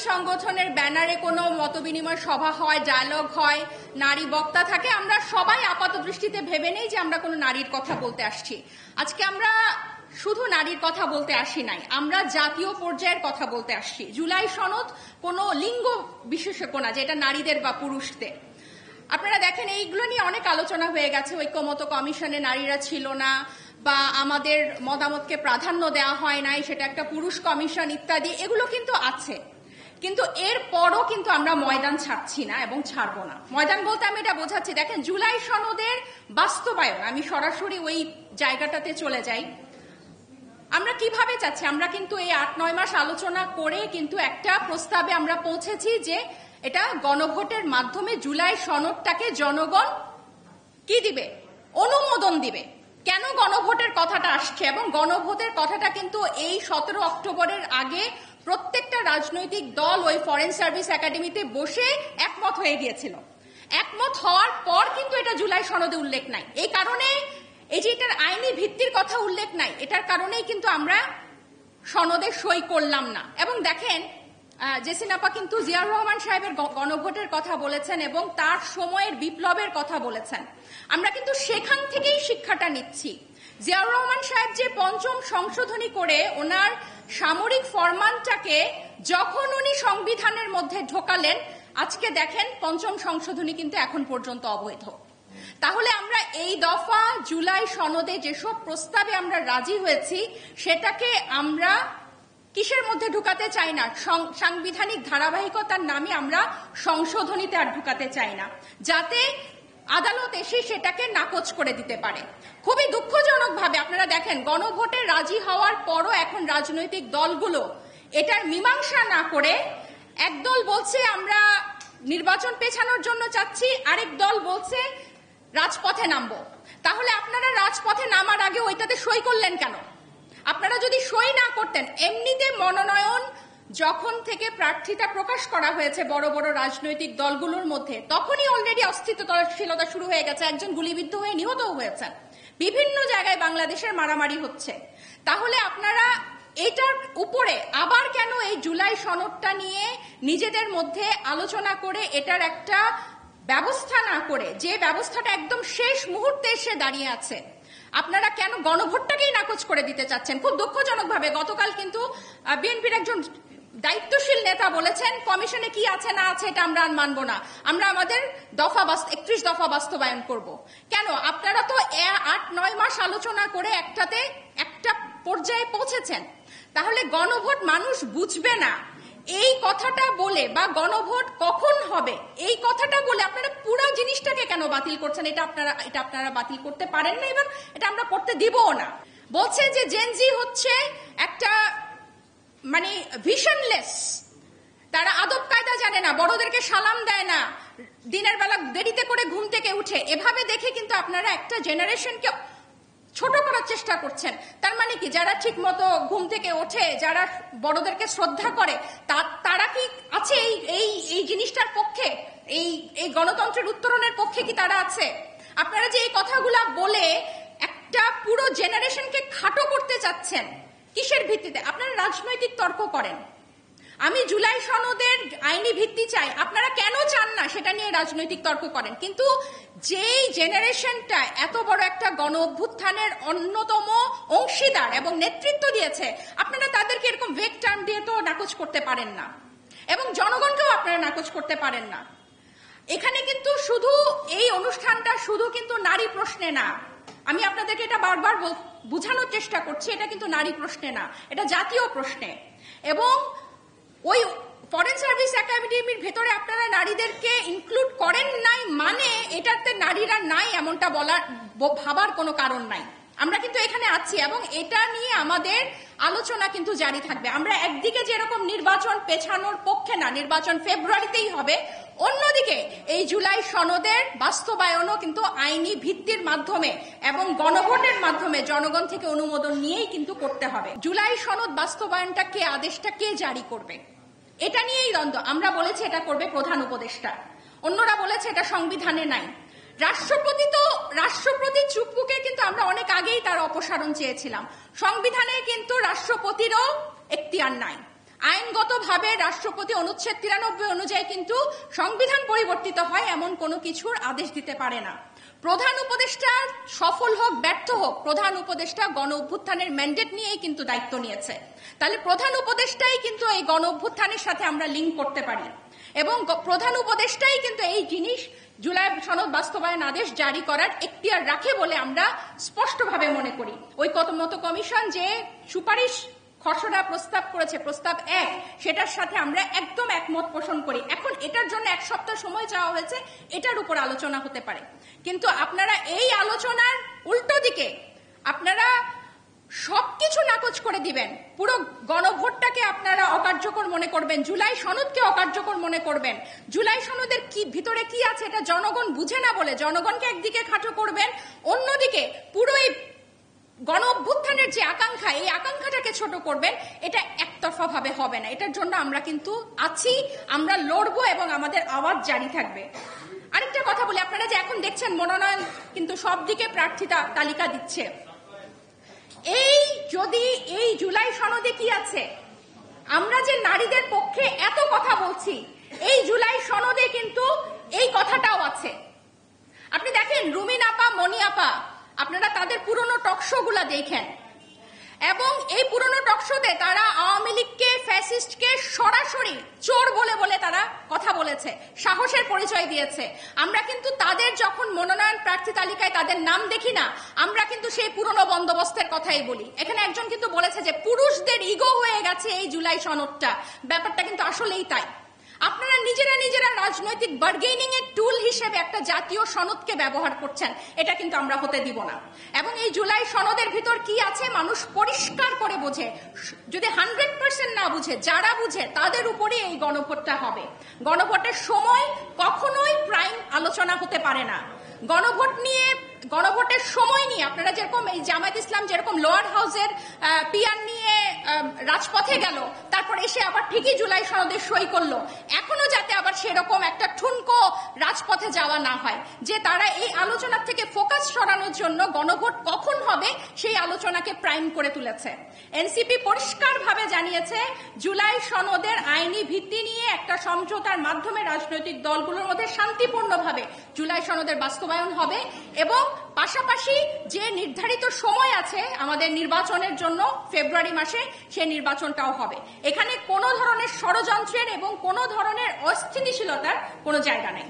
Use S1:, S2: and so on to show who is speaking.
S1: সংগঠনের ব্যানারে কোনো মতবিনিময় সভা হয়, ডায়ালগ হয়, নারী বক্তা থাকে, আমরা সবাই আপাত দৃষ্টিতে ভেবে নেই যে আমরা কোনো নারীর কথা বলতে আসছি। আজকে আমরা শুধু নারীর কথা বলতে আসি নাই, আমরা জাতীয় পর্যায়ের কথা বলতে আসছি। জুলাই সনদ কোনো লিঙ্গ বিশেষজ্ঞ না যে এটা নারীদের বা পুরুষদের। আপনারা দেখেন এইগুলো নিয়ে অনেক আলোচনা হয়ে গেছে, ঐক্যমত কমিশনে নারীরা ছিল না বা আমাদের মতামতকে প্রাধান্য দেওয়া হয় নাই, সেটা একটা পুরুষ কমিশন ইত্যাদি, এগুলো কিন্তু আছে। কিন্তু এরপরও কিন্তু আমরা ময়দান ছাড়ছি না এবং ছাড়বো না। ময়দান বলতে আমি এটা বোঝাচ্ছি, দেখেন জুলাই সনদের বাস্তবায়ন, আমি সরাসরি ওই জায়গাটাতে চলে যাই। আমরা কিভাবে চাচ্ছি, আমরা কিন্তু এই ৮-৯ মাস আলোচনা করে কিন্তু একটা প্রস্তাবে আমরা পৌঁছেছি যে এটা গণভোটের মাধ্যমে জুলাই সনদটাকে জনগণ কি দিবে, অনুমোদন দিবে। কেন গণভোটের কথাটা আসছে, এবং গণভোটের কথাটা কিন্তু এই 17 অক্টোবরের আগে প্রত্যেকটা রাজনৈতিক দল ওই ফরেন সার্ভিস একাডেমিতে বসে একমত হয়ে গিয়েছিল। একমত হওয়ার পর কিন্তু এটা জুলাই সনদে উল্লেখ নাই। এই কারণে এই যে এটার আইনি ভিত্তির কথা উল্লেখ নাই, এটার কারণেই কিন্তু আমরা সনদে সই করলাম না। এবং দেখেন জেসিন আপা কিন্তু জিয়াউর রহমান সাহেবের গণভোটের কথা বলেছেন এবং তার সময়ের বিপ্লবের কথা বলেছেন। আমরা কিন্তু সেখান থেকেই শিক্ষাটা নিচ্ছি। জিয়াউর রহমান সাহেব যে ৫ম সংশোধনী করে ওনার সামরিক ফরমানটাকে যখন উনি সংবিধানের মধ্যে ঢোকালেন, আজকে দেখেন ৫ম সংশোধনী কিন্তু এখন পর্যন্ত অবৈধ। তাহলে আমরা এই দফা জুলাই সনদে যেসব প্রস্তাবে আমরা রাজি হয়েছি সেটাকে আমরা কিসের মধ্যে ঢুকাতে চাই না, সাংবিধানিক ধারাবাহিকতার নামে আমরা সংশোধনীতে আর ঢুকাতে চাই না, যাতে আদালত এসে সেটাকে নাকচ করে দিতে পারে। খুবই দুঃখজনকভাবে আপনারা দেখেন গণভোটে রাজি হওয়ার পরও এখন রাজনৈতিক দলগুলো এটার মীমাংসা না করে একদল বলছে আমরা নির্বাচন পেছানোর জন্য চাচ্ছি, আরেক দল বলছে রাজপথে নামবো। তাহলে আপনারা রাজপথে নামার আগে ওইটাতে সই করলেন কেন? আপনারা যদি সই না করতেন, এমনিতে মনোনয়ন যখন থেকে প্রার্থিতা প্রকাশ করা হয়েছে বড় বড় রাজনৈতিক দলগুলোর মধ্যে, তখনই অলরেডি অস্থিতিশীলতা শুরু হয়ে গেছে, একজন গুলিবিদ্ধ হয়ে নিহতও হয়েছেন, বিভিন্ন জায়গায় বাংলাদেশের মারামারি হচ্ছে। তাহলে আপনারা এটার উপরে আবার কেন এই জুলাই সনদটা নিয়ে নিজেদের মধ্যে আলোচনা করে এটার একটা ব্যবস্থা না করে, যে ব্যবস্থাটা একদম শেষ মুহূর্তে এসে দাঁড়িয়ে আছে, আপনারা কেন গণভোটটাকেই নাকচ করে দিতে চাচ্ছেন? খুব দুঃখজনকভাবে গতকাল কিন্তু বিএনপির একজন দায়িত্বশীল নেতা বলেছেন কমিশনে কি আছে না আছে এটা আমরা মানব না, আমরা আমাদের 31 দফা বাস্তবায়ন করব। কেন? আপনারা তো ৮-৯ মাস আলোচনা করে একটা পর্যায়ে পৌঁছেছেন। তাহলে গণভোট মানুষ বুঝবে না এই কথাটা বলে, বা গণভোট কখন হবে এই কথাটা বলে আপনারা পুরো জিনিসটাকে কেন বাতিল করছেন? এটা আপনারা বাতিল করতে পারেন না এবং এটা আমরা করতে দিবও না। বলছে যে জেনজি হচ্ছে একটা মানে ভিশনলেস, তারা আদব কায়দা জানে না, বড়দেরকে সালাম দেয় না, দিনের বেলা দেরিতে করে ঘুম থেকে উঠে, এভাবে দেখে কিন্তু আপনারা একটা জেনারেশনকে ছোট করার চেষ্টা করছেন। তার মানে কি, যারা ঠিক মতো ঘুম থেকে ওঠে, যারা বড়দেরকে শ্রদ্ধা করে, তারা কি আছে এই জিনিসটার পক্ষে, এই গণতন্ত্রের উত্তরণের পক্ষে কি তারা আছে? আপনারা যে এই কথাগুলা বলে একটা পুরো জেনারেশনকে খাটো করতে চাচ্ছেন, কিসের ভিত্তিতে? আপনারা রাজনৈতিক তর্ক করেন, আমি জুলাই সনদের আইনি ভিত্তি চাই, আপনারা কেন চান না সেটা নিয়ে রাজনৈতিক তর্ক করেন। কিন্তু যেই জেনারেশনটা এত বড় একটা গণ অভ্যুত্থানের অন্যতম অংশীদার এবং নেতৃত্ব দিয়েছে, আপনারা তাদেরকে এরকম ভেগ টার্ম দিয়ে তো নাকচ করতে পারেন না, এবং জনগণকেও আপনারা নাকচ করতে পারেন না। এখানে কিন্তু শুধু এই অনুষ্ঠানটা শুধু কিন্তু নারী প্রশ্নে না, আমি আপনাদেরকে এটা বারবার বোঝানোর চেষ্টা করছি, এটা কিন্তু নারী প্রশ্নে না, এটা জাতীয় প্রশ্নে। এবং ওই ফরেন সার্ভিস একাডেমির ভেতরে আপনারা নারীদেরকে ইনক্লুড করেন নাই মানে এটাতে নারীরা নাই এমনটা ভাবার কোনো কারণ নাই। আমরা কিন্তু এখানে আছি এবং এটা নিয়ে আমাদের আলোচনা কিন্তু জারি থাকবে। আমরা একদিকে যেরকম নির্বাচন পেছানোর পক্ষে না, নির্বাচন ফেব্রুয়ারিতেই হবে, অন্যদিকে এই জুলাই সনদের বাস্তবায়নও কিন্তু আইনি ভিত্তির মাধ্যমে এবং গণভোটের মাধ্যমে জনগণ থেকে অনুমোদন নিয়েই কিন্তু করতে হবে। জুলাই সনদ বাস্তবায়নটা কে, আদেশটা কে জারি করবে, এটা নিয়েই দ্বন্দ্ব। আমরা বলেছি এটা করবে প্রধান উপদেষ্টা, অন্যরা বলেছে এটা সংবিধানে নাই। রাষ্ট্রপতি চুপ্পুকে কিন্তু আমরা অনেক আগেই তার অপসারণ চেয়েছিলাম। সংবিধানে কিন্তু রাষ্ট্রপতিরও এখতিয়ার নাই। আইনগতভাবে রাষ্ট্রপতি অনুচ্ছেদ 93 অনুযায়ী কিন্তু সংবিধান পরিবর্তিত হয় এমন কোনো কিছুর আদেশ দিতে পারে না। প্রধান উপদেষ্টা সফল হোক ব্যর্থ হোক, প্রধান উপদেষ্টা গণ অভ্যুত্থানের ম্যান্ডেট নিয়েই কিন্তু দায়িত্ব নিয়েছে। তাহলে প্রধান উপদেষ্টাই কিন্তু এই গণ অভ্যুত্থানের সাথে আমরা লিঙ্ক করতে পারি এবং প্রধান উপদেষ্টাই কিন্তু এই জিনিস জুলাই সনদ বাস্তবায়ন আদেশ জারি করার এখতিয়ার রাখে বলে আমরা স্পষ্টভাবে মনে করি। ঐকমত্য কমিশন যে সুপারিশ খসড়া প্রস্তাব করেছে, প্রস্তাব 1, সেটার সাথে আমরা একদম একমত পোষণ করি। এখন এটার জন্য 1 সপ্তাহ সময় চাওয়া হয়েছে, এটার উপর আলোচনা হতে পারে, কিন্তু আপনারা এই আলোচনার উল্টো দিকে আপনারা সবকিছু নাকচ করে দিবেন। পুরো গণভোটটাকে আপনারা অকার্যকর মনে করবেন, জুলাই সনদকে অকার্যকর মনে করবেন। জুলাই সনদের ভিতরে কি আছে এটা জনগণ বুঝে না বলে জনগণকে একদিকে খাটো করবেন, অন্যদিকে পুরো এই গণ অভ্যুত্থানের যে আকাঙ্ক্ষা, এই আকাঙ্ক্ষাটাকে ছোট করবেন। এটা একতরফা ভাবে হবে না। এটার জন্য আমরা কিন্তু আছি, আমরা লড়বো এবং আমাদের আওয়াজ জারি থাকবে। আরেকটা কথা বলি, আপনারা যে এখন দেখছেন মনোনয়ন কিন্তু সব দিকে প্রার্থী তালিকা দিচ্ছে, যদি এই জুলাই সনদে কি আছে, আমরা যে নারীদের পক্ষে এত কথা বলছি, এই জুলাই সনদে কিন্তু এই কথাটাও আছে। আপনি দেখেন রুমিন আপা, মনি আপা, আপনারা তাদের পুরনো টকশো গুলা দেখেন এবং এই পুরনো টকশোতে তারা আওয়ামী লীগকে, ফ্যাসিস্টকে সরাসরি চোর বলে বলে তারা কথা বলেছে, সাহসের পরিচয় দিয়েছে। আমরা কিন্তু তাদের যখন মনোনয়ন প্রার্থী তালিকায় তাদের নাম দেখি না, আমরা কিন্তু সেই পুরনো বন্দোবস্তের কথাই বলি। এখানে একজন কিন্তু বলেছে যে পুরুষদের ইগো হয়ে গেছে এই জুলাই সনদটা, ব্যাপারটা কিন্তু আসলেই তাই। আপনারা নিজেরা রাজনৈতিক বার্গেনিং এর টুল হিসেবে একটা জাতীয় সনদকে ব্যবহার করছেন, এটা কিন্তু আমরা হতে দিব না। এবং এই জুলাই সনদের ভিতর কি আছে মানুষ পরিষ্কার করে বোঝে। যদি 100% না বুঝে, যারা বুঝে তাদের উপরে এই গণভোটটা হবে। গণভোটের সময় কখনোই প্রাইম আলোচনা হতে পারে না। গণভোটের সময় নিয়ে আপনারা যেরকম এই জামায়াত ইসলাম যেরকম লোয়ার হাউসের পিয়ার নিয়ে রাজপথে গেল, তারপর এসে আবার ঠিকই জুলাই সনদে সই করলো, এখনো যাতে আবার সেরকম একটা ঠুনকো রাজপথে যাওয়া না হয়, যে তারা এই আলোচনা থেকে ফোকাস সরানোর জন্য গণভোট কখন হবে সেই আলোচনাকে প্রাইম করে তুলেছে। এনসিপি পরিষ্কারভাবে জানিয়েছে জুলাই সনদের আইনি ভিত্তি নিয়ে একটা সমঝোতার মাধ্যমে রাজনৈতিক দলগুলোর মধ্যে শান্তিপূর্ণভাবে জুলাই সনদের বাস্তবায়ন হবে এবং পাশাপাশি যে নির্ধারিত সময় আছে আমাদের নির্বাচনের জন্য ফেব্রুয়ারি মাসে, সেই নির্বাচনটাও হবে। এখানে কোনো ধরনের ষড়যন্ত্রের এবং কোনো ধরনের অস্থিতিশীলতার কোনো জায়গা নেই।